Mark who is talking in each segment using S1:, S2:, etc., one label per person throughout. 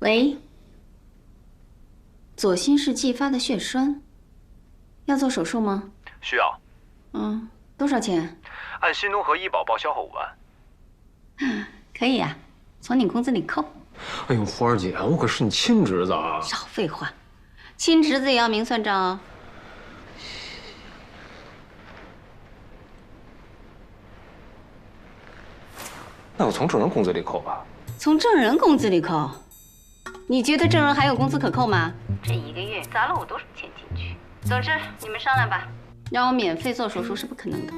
S1: 喂，左心室继发的血栓，要做手术吗？
S2: 需要。
S1: 多少钱？
S2: 按新东和医保报销后5万。
S1: 可以啊，从你工资里扣。
S3: 哎呦，花儿姐，我可是你亲侄子啊！
S1: 少废话，亲侄子也要明算账哦。
S3: 那我从证人工资里扣吧。
S1: 从证人工资里扣？你觉得证人还有工资可扣吗？这1个月砸了我多少钱进去？总之，你们商量吧。让我免费做手术是不可能的。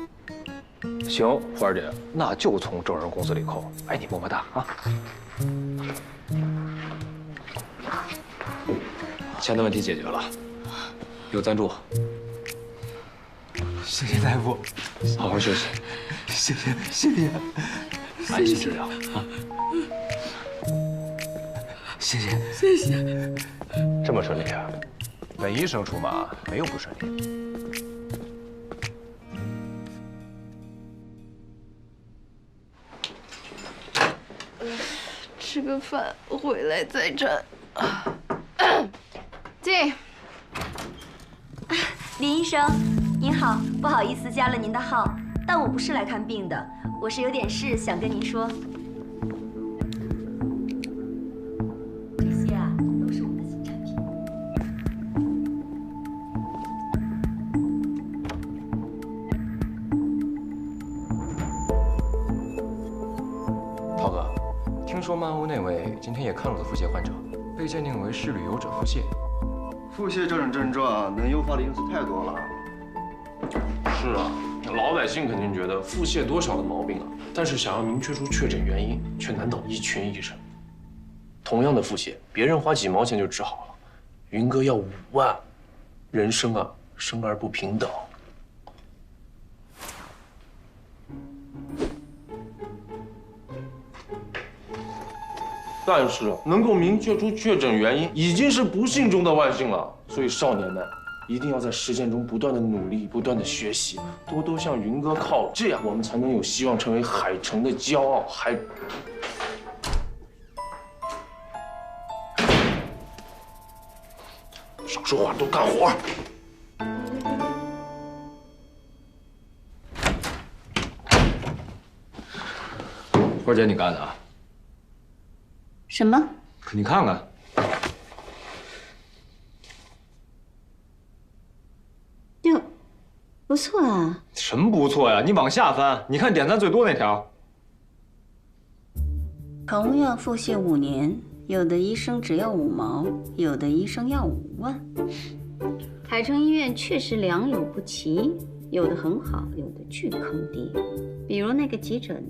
S3: 行，花儿姐，那就从证人工资里扣。哎，你么么哒啊！钱的问题解决了，有赞助。
S4: 谢谢大夫，
S3: 好好休息。
S4: 谢谢，
S3: 安心治疗啊！
S4: 谢谢。
S3: 这么顺利啊？本医生出马，没有不顺利。
S5: 吃个饭，回来再战。进。
S6: 林医生，您好，不好意思加了您的号，但我不是来看病的，我是有点事想跟您说。这些啊，都是我们的新产品。
S3: 涛哥，听说漫屋那位今天也看了我的腹泻患者，被鉴定为是旅游者腹泻。
S7: 腹泻这种症状能诱发的因素太多了。
S8: 是啊，老百姓肯定觉得腹泻多少的毛病啊，但是想要明确出确诊原因，却难倒一群医生。同样的腹泻，别人花几毛钱就治好了，云哥要5万。人生啊，生而不平等。但是能够明确出确诊原因，已经是不幸中的万幸了。所以少年们一定要在实践中不断的努力，不断的学习，多多向云哥靠拢，这样我们才能有希望成为海城的骄傲。少说话，多干活。
S3: 花姐，你干的啊？
S1: 什么？
S3: 你看看，
S1: 哟，不错啊。
S3: 什么不错呀？你往下翻，你看点赞最多那条。
S1: 同样腹泻5年，有的医生只要5毛，有的医生要5万。海城医院确实良莠不齐，有的很好，有的巨坑爹。比如那个急诊，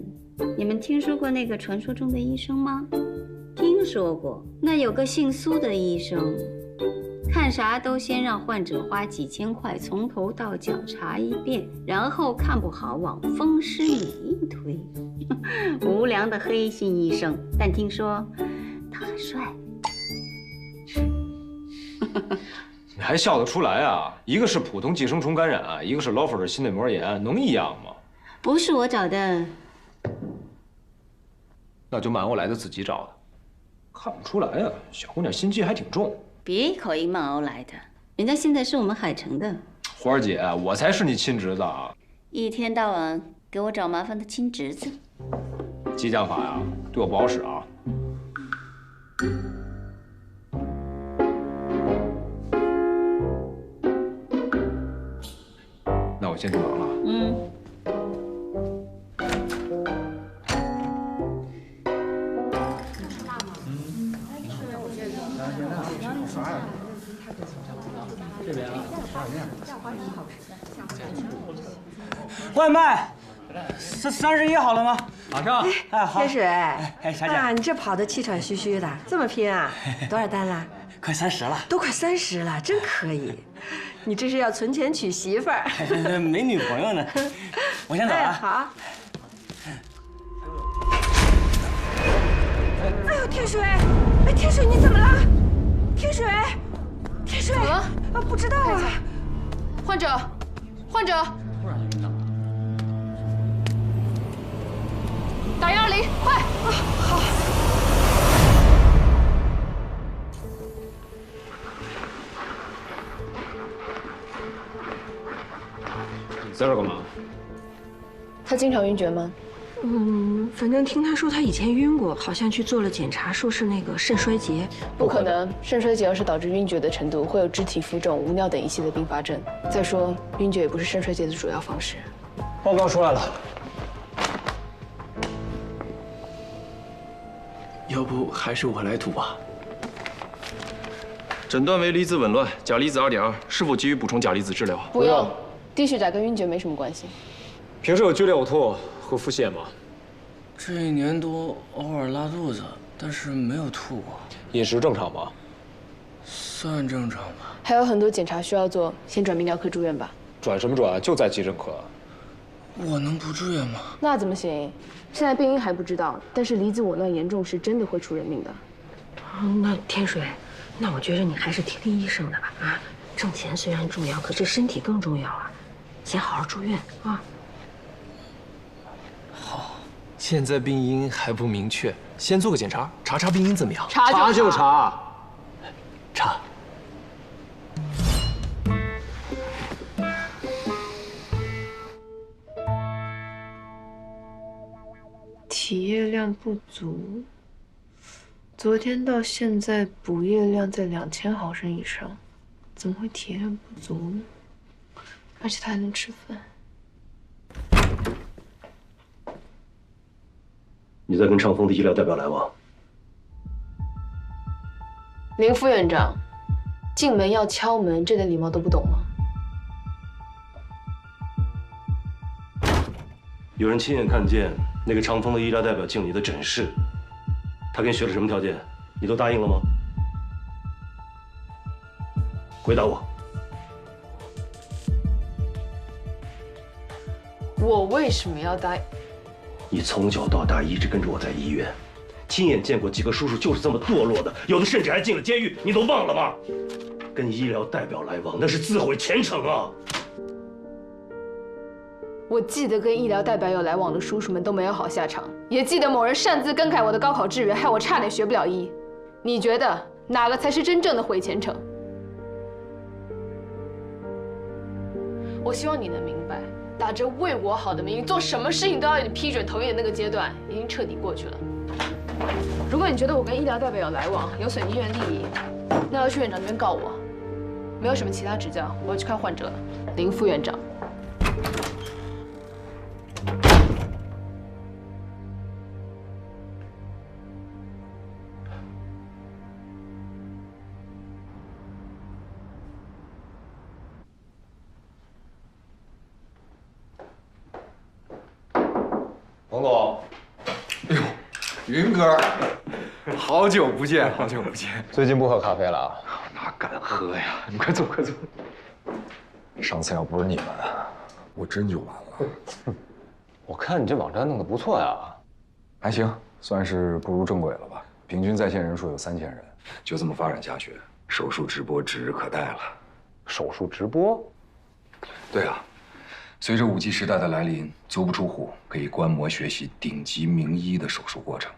S1: 你们听说过那个传说中的医生吗？听说过，那有个姓苏的医生，看啥都先让患者花几千块从头到脚查一遍，然后看不好往风湿里一推。无良的黑心医生，但听说他很帅。
S3: 你还笑得出来啊？一个是普通寄生虫感染，一个是老粉的心内膜炎，能一样吗？
S1: 不是我找的，
S3: 那就漫欧来的自己找的。看不出来啊，小姑娘心机还挺重。
S1: 别一口一漫欧来的，人家现在是我们海城的。
S3: 花儿姐，我才是你亲侄子啊！
S1: 一天到晚给我找麻烦的亲侄子。
S3: 激将法呀，对我不好使啊。那我先去忙了。
S4: 外卖，31好了吗？
S3: 马上。
S4: 哎，好。
S9: 天水，
S4: 小姐
S9: 啊，你这跑得气喘吁吁的，这么拼啊？多少单了？
S4: 快30了。
S9: 都快30了，真可以。你这是要存钱娶媳妇儿？
S4: 没女朋友呢。我先走了。
S9: 好。哎呦，天水，哎，天水你怎么了？天水，
S5: 怎么了？
S9: 啊，不知道啊。
S5: 患者，
S4: 突然就晕倒了。
S5: 打120，快！
S9: 啊，好。
S3: 在这儿干嘛？
S5: 他经常晕厥吗？
S9: 反正听他说他以前晕过，好像去做了检查，说是那个肾衰竭。
S5: 不可能，肾衰竭要是导致晕厥的程度，会有肢体浮肿、无尿等一系列并发症。再说，晕厥也不是肾衰竭的主要方式。
S3: 报告出来了。
S8: 要不还是我来读吧。
S2: 诊断为离子紊乱，钾离子2.2，是否急于补充钾离子治疗？
S5: 不用，低血钾跟晕厥没什么关系。
S3: 平时有剧烈呕吐和腹泻吗？
S4: 这1年多偶尔拉肚子，但是没有吐过。
S3: 饮食正常吗？
S4: 算正常吧。
S5: 还有很多检查需要做，先转泌尿科住院吧。
S3: 转什么转？就在急诊科。
S4: 我能不住院吗？
S5: 那怎么行？现在病因还不知道，但是离子紊乱严重时真的会出人命的。
S9: 那天水，那我觉得你还是听听医生的吧。啊，挣钱虽然重要，可是身体更重要啊。先好好住院啊。
S8: 好，现在病因还不明确，先做个检查，查查病因怎么样？
S5: 查
S3: 就查。
S8: 查。
S5: 体液量不足，昨天到现在补液量在2000毫升以上，怎么会体液量不足呢？而且他还能吃饭。
S7: 你在跟畅丰的医疗代表来往？
S5: 林副院长，进门要敲门，这点礼貌都不懂吗？
S7: 有人亲眼看见那个畅丰的医疗代表进你的诊室，他给你许了什么条件？你都答应了吗？回答我。
S5: 我为什么要答应？
S7: 你从小到大一直跟着我在医院，亲眼见过几个叔叔就是这么堕落的，有的甚至还进了监狱，你都忘了吗？跟医疗代表来往，那是自毁前程啊！
S5: 我记得跟医疗代表有来往的叔叔们都没有好下场，也记得某人擅自更改我的高考志愿，害我差点学不了医。你觉得哪个才是真正的毁前程？我希望你能明白，打着为我好的名义，做什么事情都要你批准同意的那个阶段，已经彻底过去了。如果你觉得我跟医疗代表有来往，有损医院利益，那要去院长那边告我。没有什么其他指教，我要去看患者了。林副院长。
S3: 王总，
S10: 哎呦，云哥，好久不见，好久不见。
S3: 最近不喝咖啡了啊？
S10: 哪敢喝呀？你快坐，快坐。上次要不是你们，我真就完了。
S3: 我看你这网站弄得不错呀。
S10: 还行，算是步入正轨了吧。平均在线人数有3000人，就这么发展下去，手术直播指日可待了。
S3: 手术直播？
S10: 对啊。随着5G 时代的来临，足不出户可以观摩学习顶级名医的手术过程，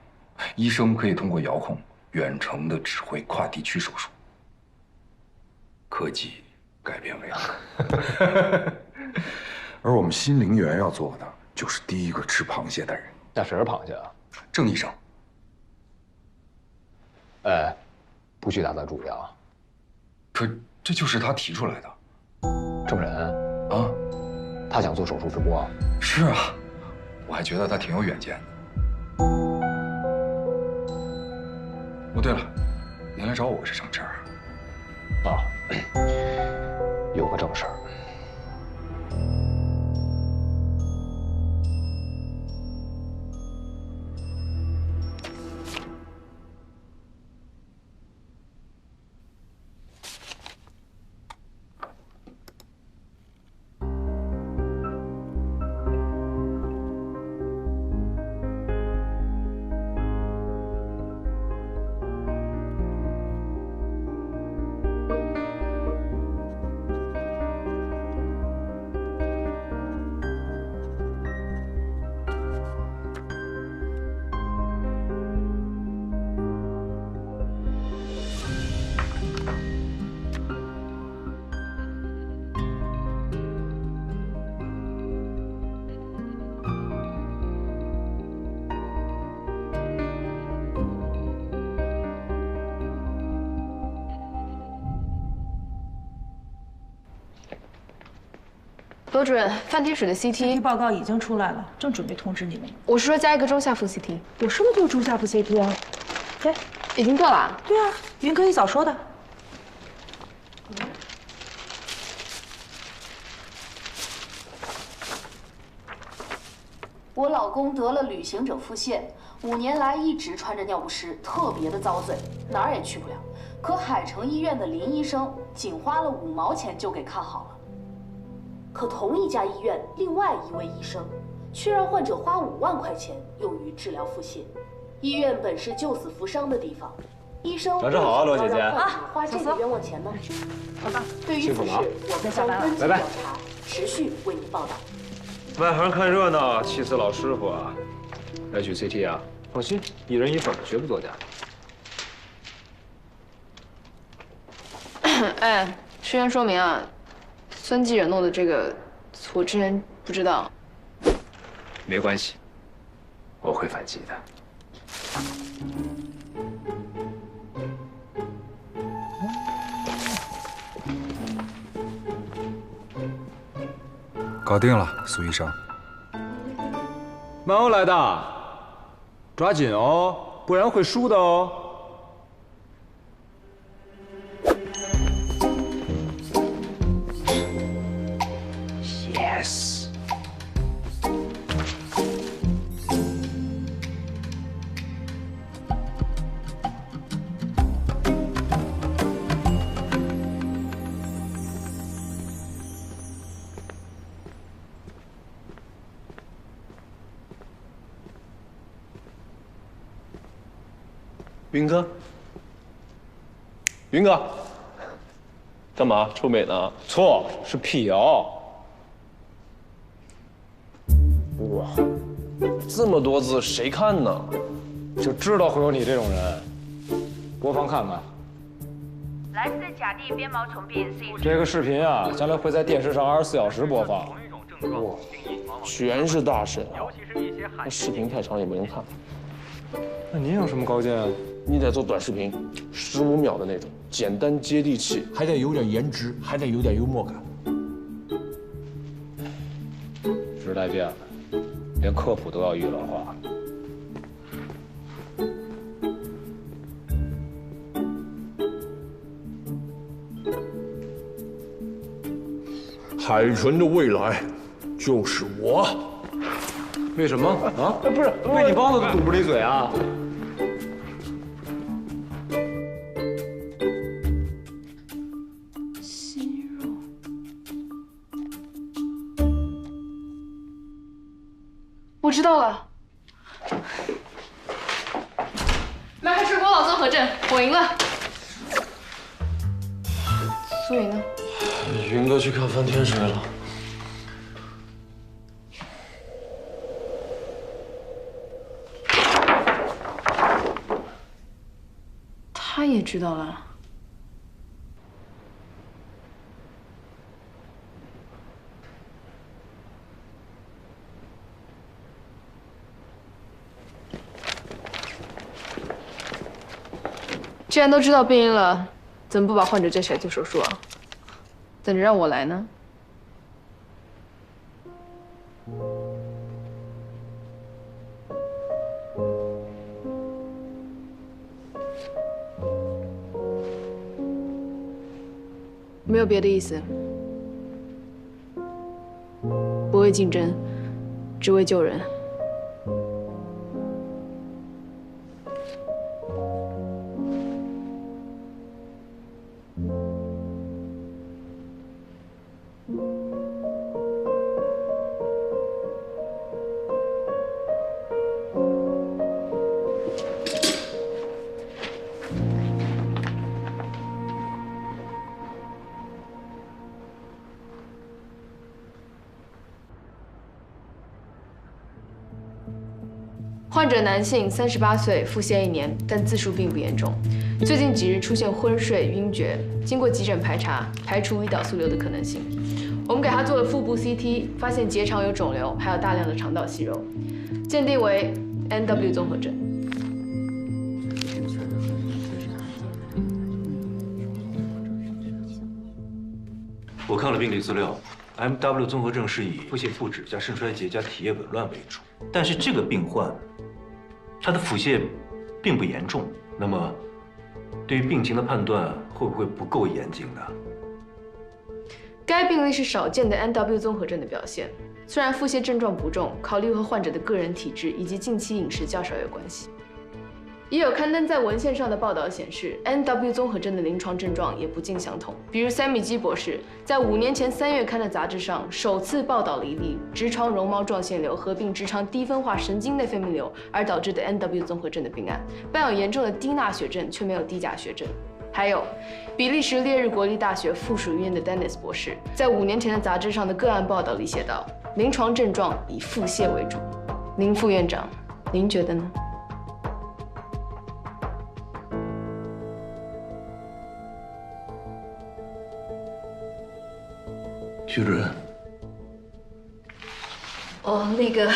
S10: 医生可以通过遥控远程的指挥跨地区手术。科技改变未来，而我们新陵园要做的就是第一个吃螃蟹的人。
S3: 那谁是螃蟹啊？
S10: 郑医生。
S3: 哎，不许打咱主意啊！
S10: 可这就是他提出来的。
S3: 郑人
S10: 啊。
S3: 他想做手术直播？
S10: 是啊，我还觉得他挺有远见的。哦，对了，您来找我是什么事儿
S3: 啊？有个正事儿。
S5: 罗主任，范天水的 CT
S11: 报告已经出来了，正准备通知你们。
S5: 我是说加一个中下腹 CT。
S11: 我说的就是中下腹 CT 啊。哎，
S5: 已经做了。
S11: 对啊，云科一早说的。
S12: 我老公得了旅行者腹泻，5年来一直穿着尿不湿，特别的遭罪，哪儿也去不了。可海城医院的林医生仅花了5毛钱就给看好了。可同一家医院另外一位医生，却让患者花5万块钱用于治疗腹泻。医院本是救死扶伤的地方，医生
S3: 早上好啊，罗姐姐。
S12: 花这个冤枉钱呢？对于此事，我们将跟进调查，持续为您报道。
S3: 外行看热闹，气死老师傅啊！来取 CT 啊，放心，1人1份，绝不作假。
S5: 哎，事先说明啊，孙继忍弄的这个，我之前不知道。
S3: 没关系，我会反击的。
S10: 搞定了，苏医生。
S3: 慢欧来的，抓紧哦，不然会输的哦。Yes。
S8: 云哥，云哥，干嘛臭美呢？
S3: 错，是辟谣。
S8: 哇，这么多字谁看呢？
S3: 就知道会有你这种人。播放看看。
S13: 来自甲地鞭毛虫病是一
S3: 这个视频啊，将来会在电视上24小时播放。
S8: 哇，全是大神啊！那视频太长也没人看。
S3: 那您有什么高见啊？
S8: 你得做短视频，15秒的那种，简单接地气，
S14: 还得有点颜值，还得有点幽默感。
S3: 时代变了，连科普都要娱乐化。
S14: 海纯的未来就是我。
S3: 为什么啊？不是被你帮的堵不离嘴啊！
S5: 我知道了，麦克氏郭老综合症，我赢了。苏云呢？
S8: 云哥去看范天水了。
S5: 他也知道了。既然都知道病因了，怎么不把患者叫起来做手术啊？等着让我来呢？没有别的意思，不为竞争，只为救人。患者男性，38岁，腹泻1年，但自述并不严重。最近几日出现昏睡、晕厥，经过急诊排查，排除胰岛素瘤的可能性。我们给他做了腹部 CT， 发现结肠有肿瘤，还有大量的肠道息肉，鉴定为 NW 综合症。
S7: 我看了病历资料，
S15: MW 综合症是以腹泻不止加肾衰竭加体液紊乱为主，但是这个病患，他的腹泻并不严重，那么对于病情的判断会不会不够严谨呢？
S5: 该病例是少见的 NW 综合症的表现，虽然腹泻症状不重，考虑和患者的个人体质以及近期饮食较少有关系。也有刊登在文献上的报道显示 ，NW 综合症的临床症状也不尽相同。比如三米基博士在5年前3月刊的杂志上首次报道了一例直肠绒毛状腺瘤合并直肠低分化神经内分泌瘤而导致的 NW 综合症的病案，伴有严重的低钠血症，却没有低钾血症。还有，比利时烈日国立大学附属医院的 Dennis 博士在5年前的杂志上的个案报道里写道，临床症状以腹泻为主。林副院长，您觉得呢？
S15: 徐主任，
S16: 那个，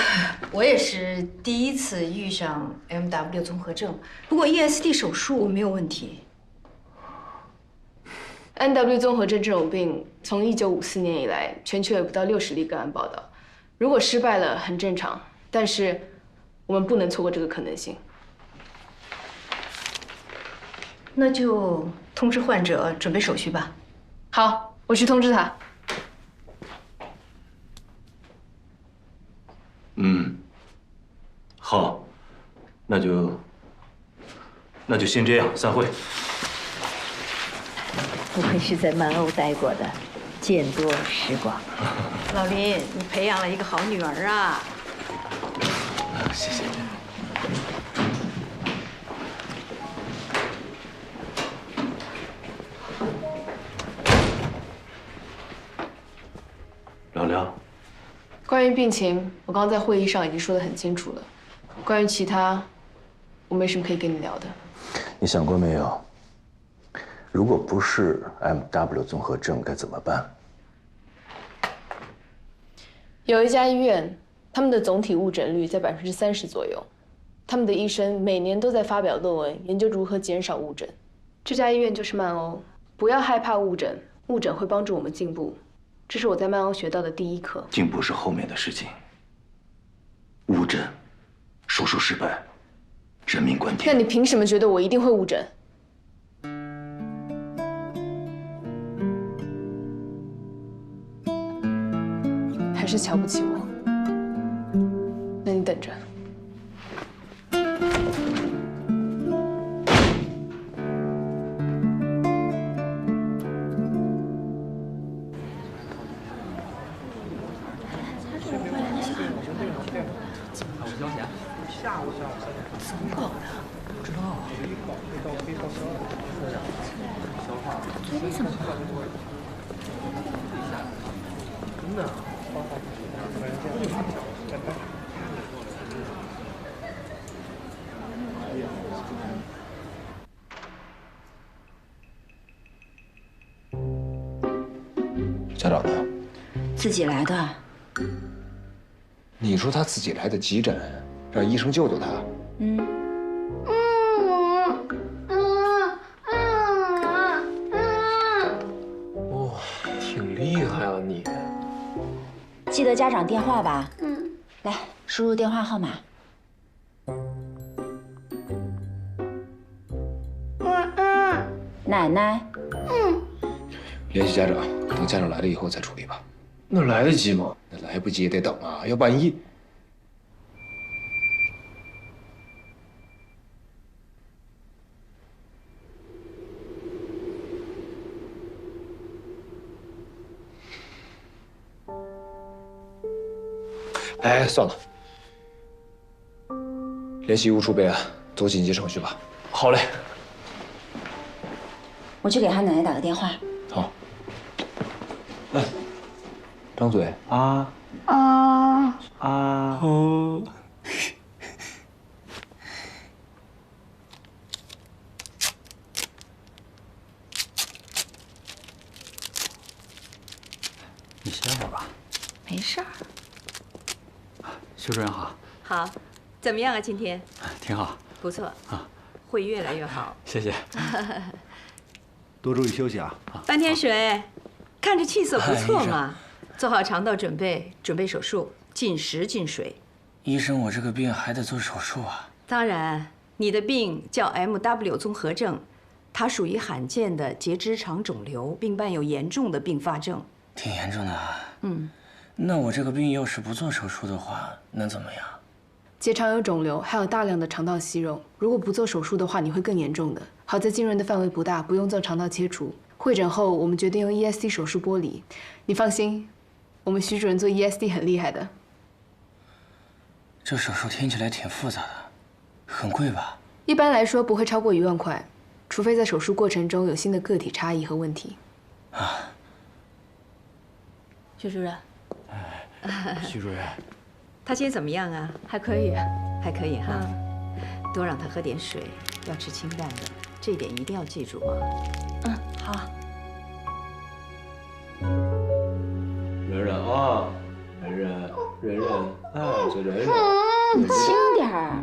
S16: 我也是第一次遇上 MW 综合症，不过 ESD 手术没有问题。
S5: NW 综合症这种病，从1954年以来，全球有不到60例个案报道。如果失败了，很正常，但是我们不能错过这个可能性。
S16: 那就通知患者准备手续吧。
S5: 好，我去通知他。
S15: 好，那就先这样，散会。
S17: 不愧是在曼欧待过的，见多识广。
S16: 老林，你培养了一个好女儿啊！
S15: 谢谢。聊聊。
S5: 关于病情，我刚刚在会议上已经说得很清楚了。关于其他，我没什么可以跟你聊的。
S18: 你想过没有？如果不是 MW 综合症该怎么办？
S5: 有一家医院，他们的总体误诊率在30%左右，他们的医生每年都在发表论文，研究如何减少误诊。这家医院就是曼欧，不要害怕误诊，误诊会帮助我们进步。这是我在曼欧学到的第一课。
S15: 进步是后面的事情。误诊，手术失败，人命关天。
S5: 那你凭什么觉得我一定会误诊？还是瞧不起我？那你等着。
S16: 怎么搞的？不知道。嘴里怎么了？
S15: 真的。
S10: 家长呢？
S6: 自己来的。
S10: 你说他自己来的急诊，让医生救救他。
S8: 哇，挺厉害啊你！
S6: 记得家长电话吧？来，输入电话号码。奶奶。
S10: 联系家长，等家长来了以后再处理吧。
S8: 那来得及吗？
S10: 那来不及也得等啊，要万一……哎，算了，联系医务处备案，走紧急程序吧。
S8: 好嘞。
S6: 我去给他奶奶打个电话。
S10: 好。来，张嘴啊
S8: 哦。
S19: 你歇会儿吧。
S6: 没事儿。
S19: 徐主任好。
S17: 好，怎么样啊？今天
S19: 挺好。
S17: 不错
S19: 啊，
S17: 会越来越好。
S19: 谢谢。
S14: 多注意休息啊。
S17: 半天水，看着气色不错嘛。
S16: 做好肠道准备，准备手术，禁食禁水。
S4: 医生，我这个病还得做手术啊？
S16: 当然，你的病叫 MW 综合症，它属于罕见的结直肠肿瘤，并伴有严重的并发症。
S4: 挺严重的啊。
S16: 嗯，
S4: 那我这个病要是不做手术的话，能怎么样？
S5: 结肠有肿瘤，还有大量的肠道息肉。如果不做手术的话，你会更严重的。好在浸润的范围不大，不用做肠道切除。会诊后，我们决定用 ESD 手术剥离。你放心，我们徐主任做 ESD 很厉害的。
S4: 这手术听起来挺复杂的，很贵吧？
S5: 一般来说不会超过1万块，除非在手术过程中有新的个体差异和问题。
S4: 啊，
S16: 徐主任。
S4: 徐主任，
S16: 他今天怎么样啊？
S5: 还可以，
S16: 还可以哈。多让他喝点水，要吃清淡的，这一点一定要记住啊。
S6: 嗯，好。
S3: 忍忍啊，忍忍，忍忍，哎，再忍忍。
S1: 你轻点儿。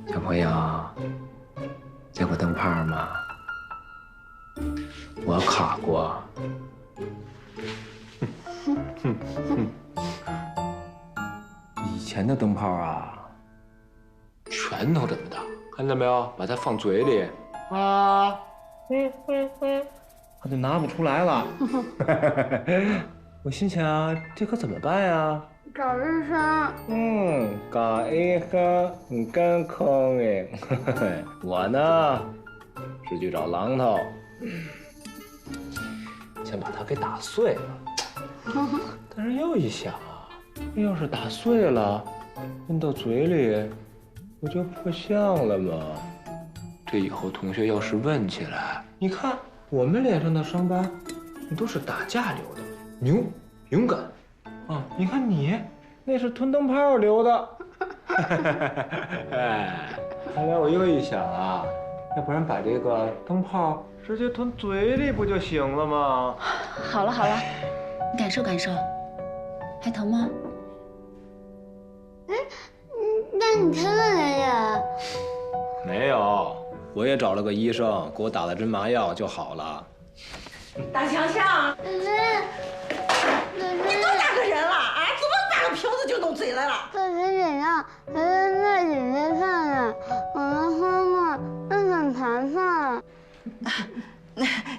S20: 小朋友，见过灯泡吗？我烤过。以前的灯泡啊，拳头这么大，看到没有？把它放嘴里啊，
S7: 他就拿不出来了。我心想，这可怎么办呀？
S1: 找医生。
S7: 找医生很健康哎。我呢，是去找榔头，先把它给打碎了。但是又一想啊，要是打碎了，扔到嘴里，不就破相了吗？这以后同学要是问起来，你看我们脸上的伤疤，都是打架留的，牛勇敢啊！你看你，那是吞灯泡留的。哎，后来我又一想啊，要不然把这个灯泡直接吞嘴里不就行了吗？
S1: 好了好了，你感受感受，还疼吗？
S21: 那你吞了没有？
S3: 没有，我也找了个医生，给我打了针麻药就好了。
S11: 大强强，你多大个人了啊？怎么打个瓶子就弄嘴来了？
S21: 可是怎样？可是那姐姐看了，我们喝过，那很弹上。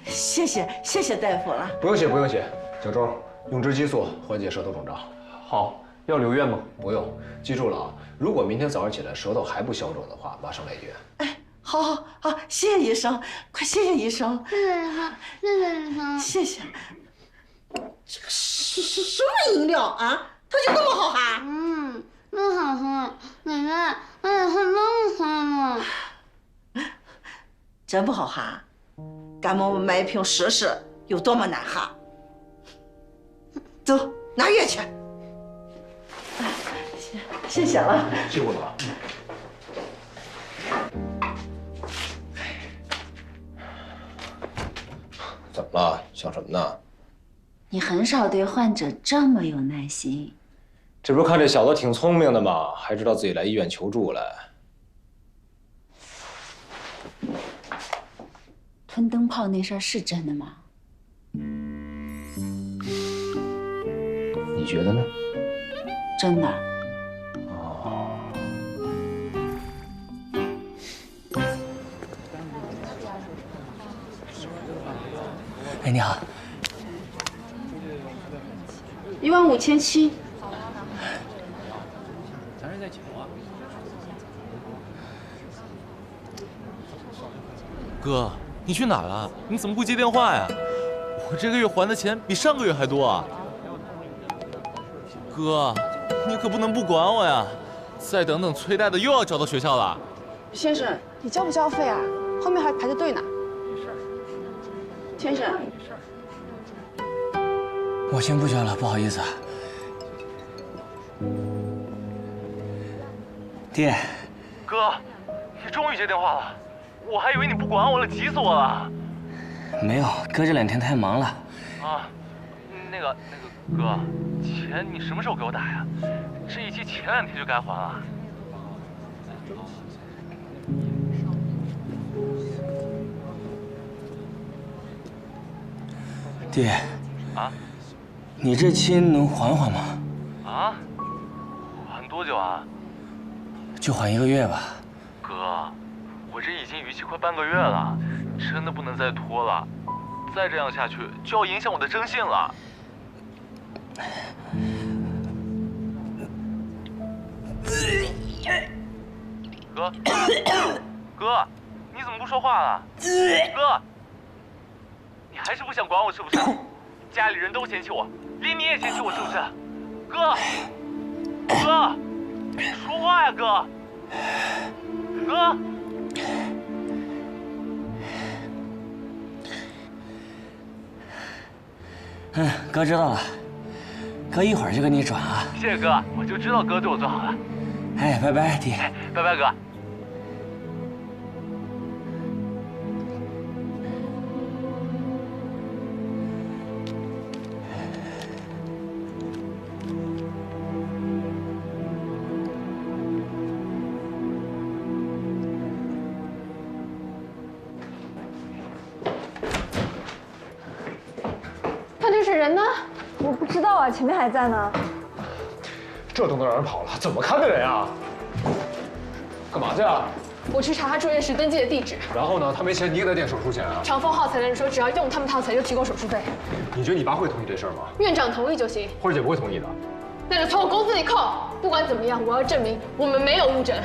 S11: 谢谢大夫了。
S3: 不用谢，不用谢。小周，用支激素缓解舌头肿胀。
S8: 好，要留院吗？
S3: 不用，记住了啊，如果明天早上起来舌头还不消肿的话，马上来医院。
S11: 好，谢谢医生，快谢谢医生。
S21: 谢谢医生，谢谢医生。
S11: 谢谢。这个什么饮料啊？它就那么好喝？
S21: 那好喝，奶奶，我也喝那么喝吗？
S11: 真不好喝，赶忙我买一瓶试试，有多么难喝。走，拿药去。谢谢了，
S3: 辛苦了。怎么了？想什么呢？
S1: 你很少对患者这么有耐心。
S3: 这不是看这小子挺聪明的吗？还知道自己来医院求助来。
S1: 吞灯泡那事儿是真的吗？
S3: 你觉得呢？
S1: 真的。
S4: 哎，你好。
S5: 15700。
S19: 咱是在抢啊。
S22: 哥，你去哪儿了？你怎么不接电话呀？我这个月还的钱比上个月还多啊！哥，你可不能不管我呀！再等等，崔大的又要找到学校了。
S5: 先生，你交不交费啊？后面还排着队呢。先生，
S4: 我先不交了，不好意思啊。爹，
S22: 哥，你终于接电话了，我还以为你不管我了，急死我了。
S4: 没有，哥这2天太忙了。
S22: 啊，那个哥，钱你什么时候给我打呀？这一期前2天就该还了。
S4: 弟，
S22: 啊？
S4: 你这亲能缓缓吗？
S22: 啊？缓多久啊？
S4: 就缓1个月吧。
S22: 哥，我这已经逾期快半个月了，真的不能再拖了，再这样下去就要影响我的征信了。哥，哥，你怎么不说话了？哥，你还是不想管我是不是？家里人都嫌弃我，连你也嫌弃我是不是？哥，哥，说话呀，哥，哥。
S4: 哥知道了，哥一会儿就给你转啊。
S22: 谢谢哥，我就知道哥对我最好了。
S4: 哎，拜拜，弟。
S22: 拜拜，哥。
S5: 饭店是人呢？
S6: 我不知道啊，前面还在呢。
S3: 这都能让人跑了，怎么看的人啊？干嘛去啊？
S5: 我去查他住院时登记的地址。
S3: 然后呢？他没钱，你给他垫手术钱啊？
S5: 长丰耗材的人说，只要用他们套材就提供手术费。
S3: 你觉得你爸会同意这事儿吗？
S5: 院长同意就行。
S3: 慧儿姐不会同意的。
S5: 那就从我工资里扣。不管怎么样，我要证明我们没有误诊。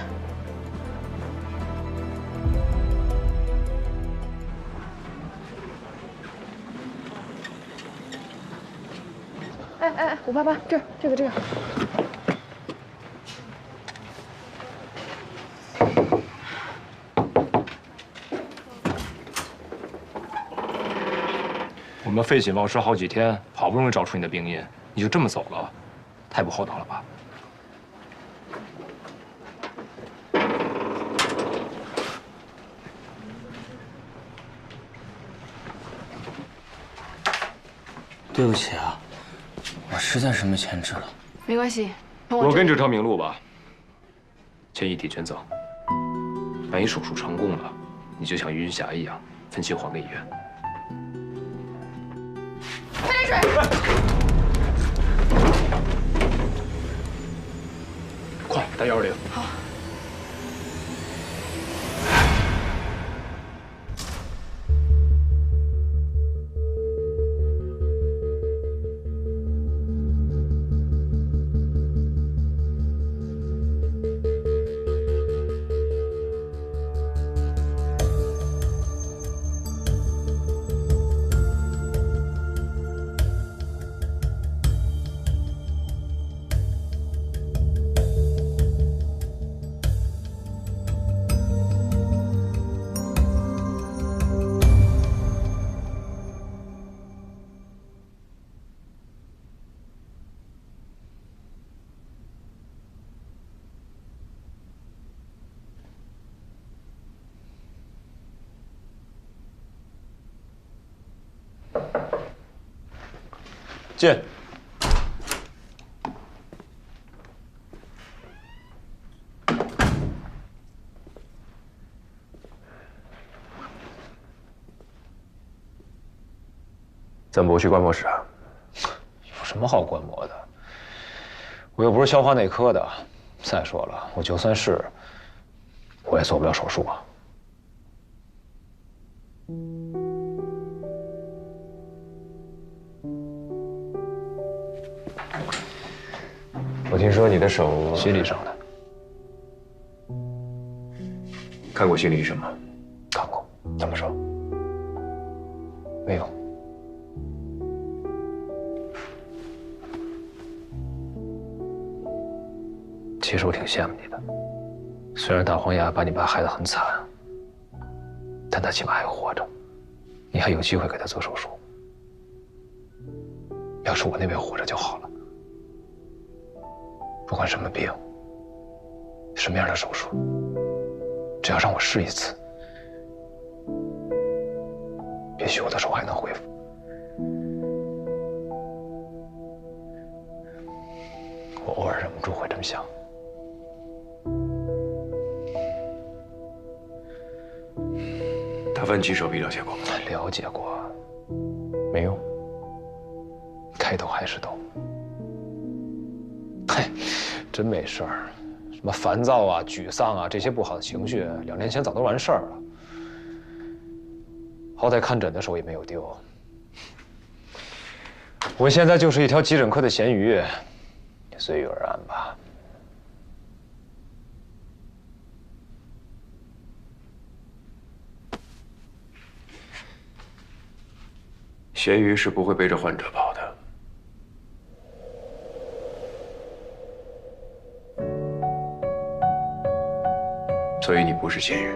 S5: 哎，588，这个。
S3: 我们废寝忘食好几天，好不容易找出你的病因，你就这么走了，太不厚道了吧？
S4: 对不起啊，我实在是没钱治了。
S5: 没关系，
S3: 我给你这条明路吧，钱一体全赠。万一手术成功了，你就像云霞一样，分期还给医院。
S5: 快点水！
S3: 快打120。
S5: 好。
S3: 进。
S8: 怎么不去观摩室啊？
S3: 有什么好观摩的？我又不是消化内科的。再说了，我就算是，我也做不了手术啊。
S8: 我听说你的手
S3: 心理上的。
S8: 看过心理医生吗？
S3: 看过。
S8: 怎么说？
S3: 没有。其实我挺羡慕你的，虽然大黄牙把你爸害得很惨，但他起码还活着，你还有机会给他做手术。要是我那边活着就好了。不管什么病，什么样的手术，只要让我试一次，也许我的手还能恢复。我偶尔忍不住会这么想。
S8: 他问及手臂了解过吗？
S3: 了解过，没用。该抖还是抖。嘿，真没事儿，什么烦躁啊、沮丧啊这些不好的情绪，2年前早都完事儿了。好歹看诊的时候也没有丢。我现在就是一条急诊科的咸鱼，随遇而安吧。
S8: 咸鱼是不会背着患者跑的。所以你不是咸鱼。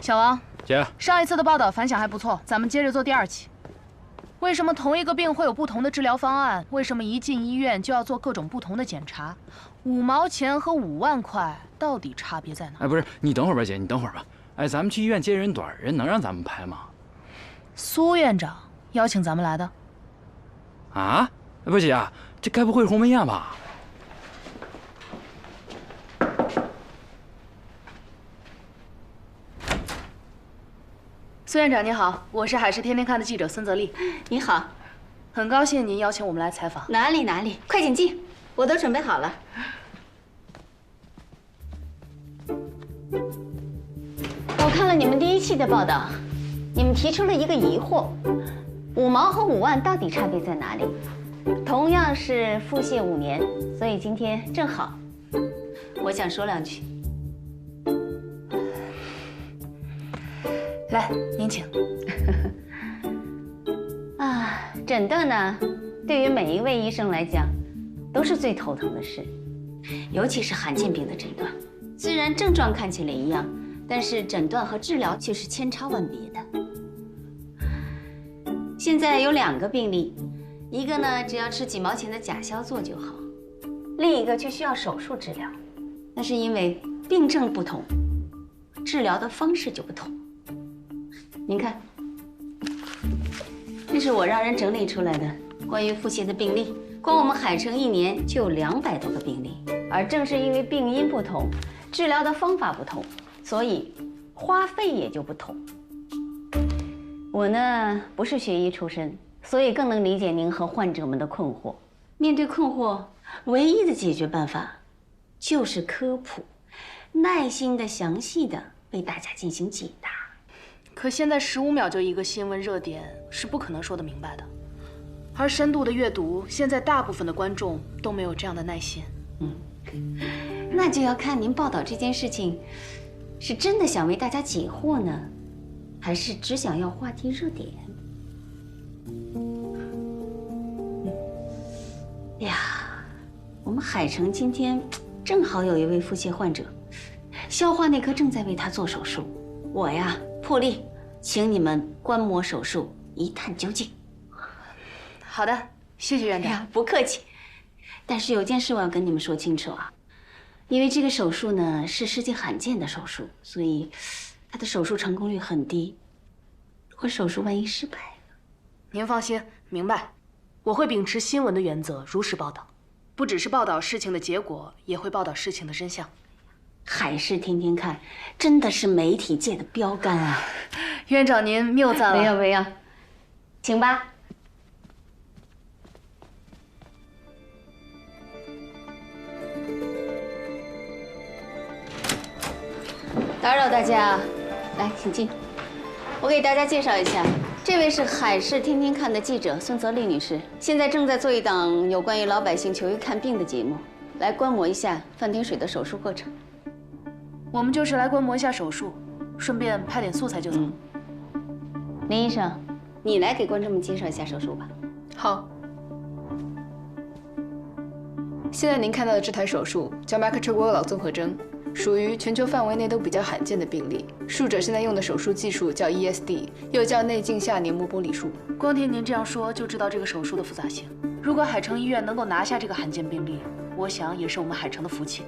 S5: 小王，
S19: 姐，
S5: 上一次的报道反响还不错，咱们接着做第2期。为什么同一个病会有不同的治疗方案？为什么一进医院就要做各种不同的检查？5毛钱和5万块到底差别在哪？
S19: 哎，不是，你等会儿吧，姐，你等会儿吧。哎，咱们去医院接人短，人能让咱们拍吗？
S5: 苏院长邀请咱们来的。
S19: 啊？不是姐，这该不会是鸿门宴吧？
S5: 苏院长您好，我是海事天天看的记者孙泽丽。
S1: 你好，
S5: 很高兴您邀请我们来采访。
S1: 哪里，快请进，我都准备好了。我看了你们第1期的报道，你们提出了一个疑惑：5毛和5万到底差别在哪里？同样是腹泻5年，所以今天正好，我想说2句。
S5: 来，您请。
S1: 啊，诊断呢，对于每一位医生来讲，都是最头疼的事，尤其是罕见病的诊断。虽然症状看起来一样，但是诊断和治疗却是千差万别的。现在有2个病例，一个呢只要吃几毛钱的甲硝唑就好，另一个却需要手术治疗。那是因为病症不同，治疗的方式就不同。您看，这是我让人整理出来的关于腹泻的病例，光我们海城1年就有200多个病例。而正是因为病因不同，治疗的方法不同，所以花费也就不同。我呢不是学医出身，所以更能理解您和患者们的困惑。面对困惑，唯一的解决办法就是科普，耐心的、详细的为大家进行解答。
S5: 可现在15秒就一个新闻热点是不可能说得明白的，而深度的阅读，现在大部分的观众都没有这样的耐心。
S1: 那就要看您报道这件事情，是真的想为大家解惑呢，还是只想要话题热点？哎呀，我们海城今天正好有一位腹泻患者，消化内科正在为他做手术，我呀破例请你们观摩手术，一探究竟。
S5: 好的，谢谢院长。
S1: 哎呀，不客气。但是有件事我要跟你们说清楚啊，因为这个手术呢是世界罕见的手术，所以它的手术成功率很低。如果手术万一失败了，
S5: 您放心，明白。我会秉持新闻的原则，如实报道，不只是报道事情的结果，也会报道事情的真相。
S1: 海事天天看真的是媒体界的标杆啊！
S5: 院长您谬赞了。
S1: 没有没有，请吧。打扰大家，来，请进。我给大家介绍一下，这位是海事天天看的记者孙泽丽女士，现在正在做一档有关于老百姓求医看病的节目，来观摩一下范天水的手术过程。
S5: 我们就是来观摩一下手术，顺便拍点素材就走。
S1: 林医生，你来给观众们介绍一下手术吧。
S5: 好。现在您看到的这台手术叫麦克彻郭脑综合征，属于全球范围内都比较罕见的病例。术者现在用的手术技术叫 ESD， 又叫内镜下黏膜剥离术。
S12: 光听您这样说，就知道这个手术的复杂性。如果海城医院能够拿下这个罕见病例，我想也是我们海城的福气。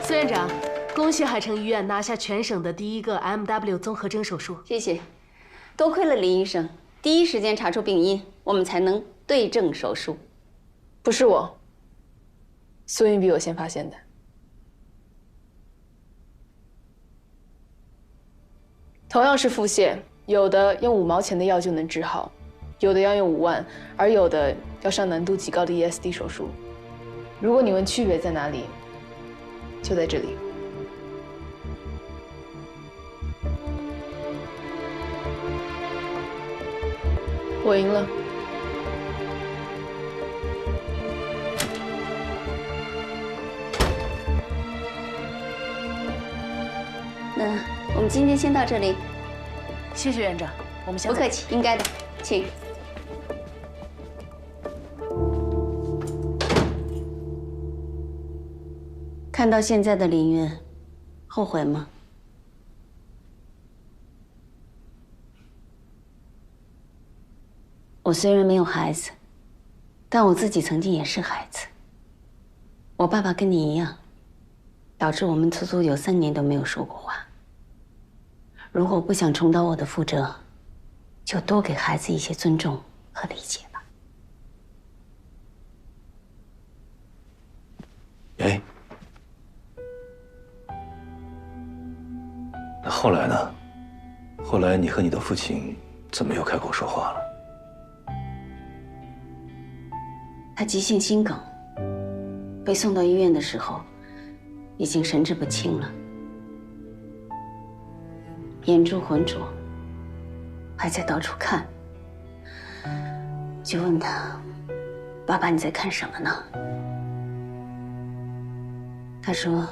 S2: 孙院长，恭喜海城医院拿下全省的第一个 MW 综合征手术。
S1: 谢谢，多亏了林医生，第一时间查出病因，我们才能对症手术。
S5: 不是我，苏云比我先发现的。同样是腹泻，有的用5毛钱的药就能治好，有的要用5万，而有的要上难度极高的 ESD 手术。如果你问区别在哪里，就在这里。我赢了。
S1: 那我们今天先到这里。
S12: 谢谢院长，我们先
S1: 不客气，应该的，请。看到现在的林渊，后悔吗？我虽然没有孩子，但我自己曾经也是孩子。我爸爸跟你一样，导致我们足足有3年都没有说过话。如果不想重蹈我的覆辙，就多给孩子一些尊重和理解吧。
S15: 哎。那后来呢？后来你和你的父亲怎么又开口说话了？
S1: 他急性心梗，被送到医院的时候，已经神志不清了，眼珠浑浊，还在到处看。就问他：“爸爸，你在看什么呢？”他说：“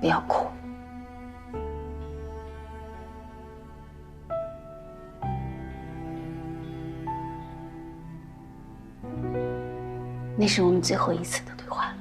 S1: 不要哭。”那是我们最后一次的对话了。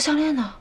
S5: 项链呢？